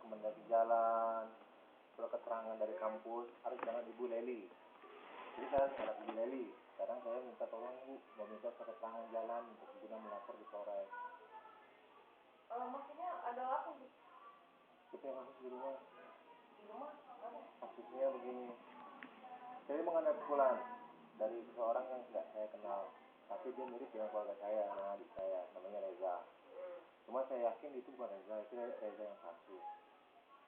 rekomendasi jalan, surat keterangan dari kampus harus dengan Ibu Leli. Jadi saya anak Ibu Leli. Sekarang saya minta tolong Bu, mau minta surat keterangan jalan untuk guna melapor di Polres. Maksudnya ada apa Bu? Kita yang kasus di rumah. Di rumah? Kasusnya begini. Saya mengenai pukulan dari seseorang yang tidak saya kenal, tapi dia mirip dengan keluarga saya, dengan adik saya, namanya Reza. Cuma saya yakin itu bukan Reza, itu Reza yang palsu.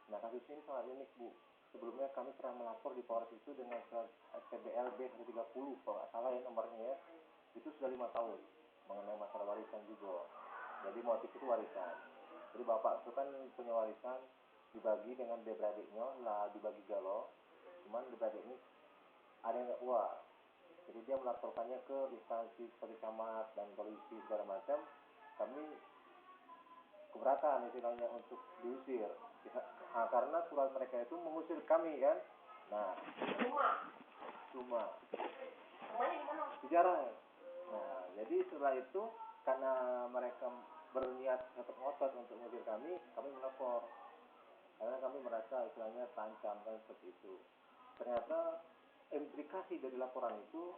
Nah kasus ini sangat unik Bu. Sebelumnya kami pernah melapor di Polres itu dengan SPBL B130, kalau nggak salah ya nomornya ya. Itu sudah 5 tahun, mengenai masalah warisan juga. Jadi motif itu warisan. Jadi bapak itu kan punya warisan, dibagi dengan adik-beradiknya, lah dibagi galo. Cuman adik-beradik ini ada yang nggak puas. Jadi dia melaporkannya ke instansi seperti camat dan polisi segala macam. Kami keberatan istilahnya untuk diusir. Nah, karena surat mereka itu mengusir kami kan. Nah, rumahnya di mana? Di Jarang. Nah, jadi setelah itu karena mereka berniat tetap ngotot untuk mengusir kami melapor. Karena kami merasa istilahnya terancam kan seperti itu. Ternyata implikasi dari laporan itu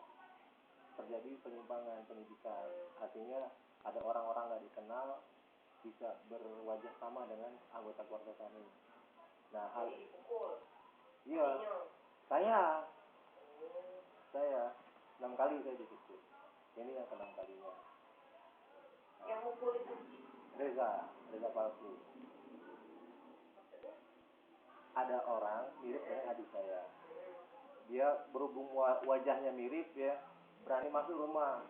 terjadi penyimpangan pendidikan. Artinya ada orang-orang nggak dikenal bisa berwajah sama dengan anggota keluarga kami. Nah, hal iya, saya 6 kali saya di situ. Ini yang ke-6 kalinya. Yang mukul itu? Reza palsu. Ada orang mirip dengan adik saya. Dia berhubung wajahnya mirip ya, berani masuk rumah.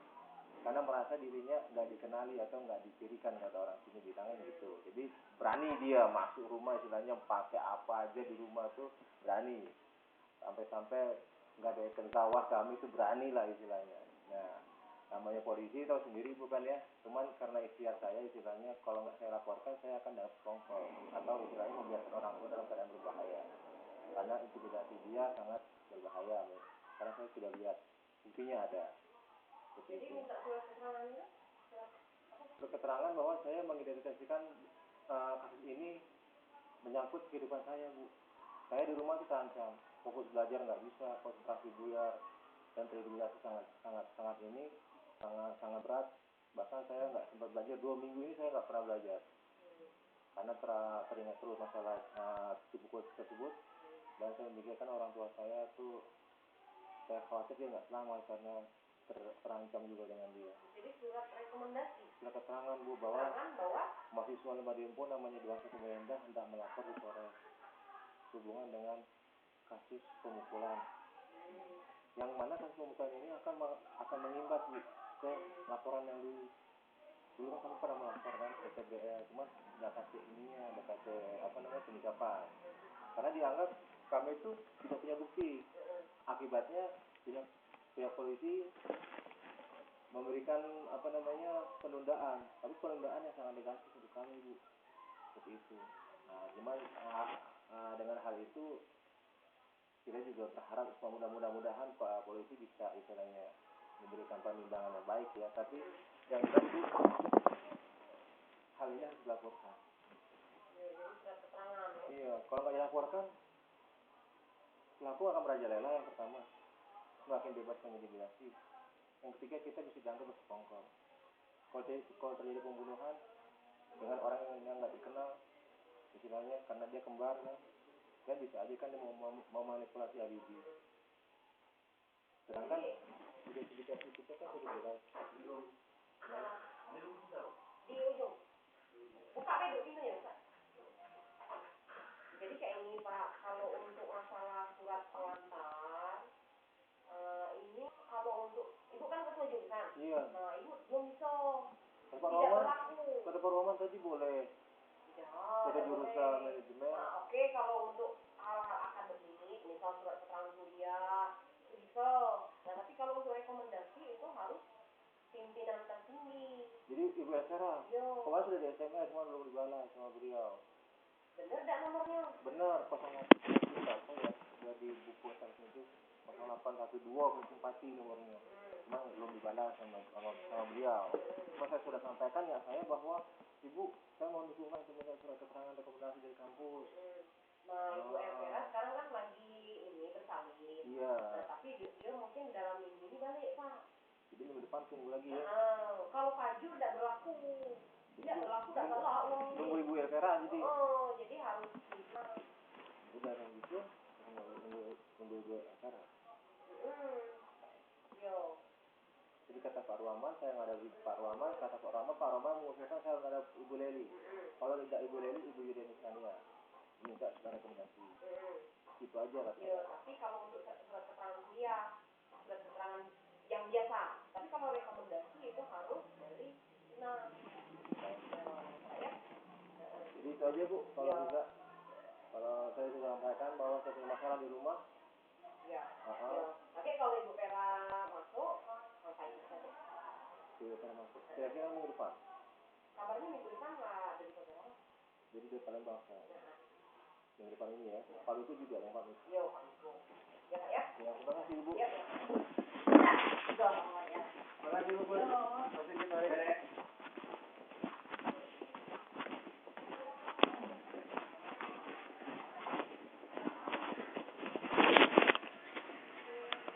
Karena merasa dirinya nggak dikenali atau nggak dicirikan kata orang sini bilangnya gitu. Jadi berani dia masuk rumah istilahnya pakai apa aja di rumah tuh berani. Sampai-sampai nggak ada kentawah kami itu berani lah istilahnya. Nah namanya polisi tahu sendiri bukan ya. Cuman karena ikhtiar saya istilahnya kalau nggak saya laporkan saya akan dapat kongkol atau istilahnya membiarkan orang tua dalam keadaan berbahaya. Karena intimidasi dia sangat berbahaya. Karena saya sudah lihat buktinya ada. Jadi minta surat keterangannya? Surat keterangan bahwa saya mengidentifikasikan kasus ini menyangkut kehidupan saya Bu. Saya di rumah itu terancam, fokus belajar nggak bisa, konsentrasi buyar, dan terintimidasi sangat berat. Bahkan saya nggak sempat belajar 2 minggu ini saya nggak pernah belajar karena teringat terus masalah dipukul tersebut. Dan saya memikirkan orang tua saya tuh saya khawatir dia nggak selamat karena terancam juga dengan dia. Jadi surat rekomendasi? Surat keterangan Bu bahwa mahasiswa Lima Dempo namanya Dewasa Kemendah hendak melapor di Polres hubungan dengan kasus pemukulan. Yang mana kasus pemukulan ini akan mengimbas Bu ke laporan yang dulu. Dulu kan kami pernah melapor kan ke PBL, cuma nggak kasih ininya, nggak kasih penyikapan. Karena dianggap kami itu tidak punya bukti. Akibatnya pihak polisi memberikan penundaan, tapi penundaan yang sangat negatif untuk kami Bu, seperti itu. Nah, cuman dengan hal itu kita juga berharap mudah-mudahan Pak Polisi bisa istilahnya memberikan pertimbangan yang baik ya. Tapi yang tadi hal ini harus dilaporkan. Jadi surat keterangan. Iya, kalau nggak dilaporkan, pelaku akan merajalela yang pertama, semakin bebas mengintimidasi. Yang ketiga kita bisa dianggap bersekongkol. Kalau terjadi pembunuhan dengan orang yang nggak dikenal, istilahnya karena dia kembar kan bisa aja kan dia mau manipulasi alibi. Sedangkan identifikasi kita kan sudah jelas. Di ujung. Buka beduk sini ya Pak. Jadi kayak ini Pak, kalau untuk masalah surat pengantar, ini kalau untuk ibu kan ketua jurusan. Iya. Nah ibu belum bisa. Tidak berlaku. Pada Pak Roman tadi boleh. Pada jurusan manajemen. Nah oke, kalau untuk hal-hal akademik, misal surat keterangan kuliah, itu bisa. Nah tapi kalau untuk rekomendasi itu harus pimpinan tertinggi. Jadi Ibu Esra, kemarin sudah di SMS, cuma belum dibalas sama beliau. Bener gak nomornya? Benar, 0812 ya di buku SMS itu 0812 Kumpati nomornya. Cuma belum dibalas sama beliau. Cuma saya sudah sampaikan ya saya bahwa Ibu, saya mohon dukungan untuk minta surat keterangan rekomendasi dari kampus. depan tunggu lagi ya. Kalau fajur tidak berlaku. Tidak berlaku, tidak salah uang ini. Nunggu Ibu Elvira jadi. Jadi harus bisa. Udah yang gitu, nunggu Ibu Elvira. Yo. Jadi kata Pak Ruaman, saya nggak ada Pak Ruaman, kata Pak Ruaman mengusulkan saya nggak ada Ibu Leli. Kalau tidak Ibu Leli, Ibu Yudeni Sania minta rekomendasi. Itu aja lah. Yo, tapi kalau untuk surat keterangan kuliah, surat keterangan yang biasa. Tapi kalau rekomendasi itu harus dari ya. Jadi itu aja Bu, kalau bisa. Kalau saya sudah sampaikan bahwa saya punya masalah di rumah. Ya. Oke, kalau Ibu Vera masuk, ngapain saja? Ibu Vera masuk. Kira-kira minggu depan. Kabarnya minggu depan nggak ada di Palembang. Jadi dia Palembang saya. Minggu depan ini ya. Palu itu juga yang pamit. Yo, Pak. Ya, Pak ya. Ya, terima kasih Ibu. Ya.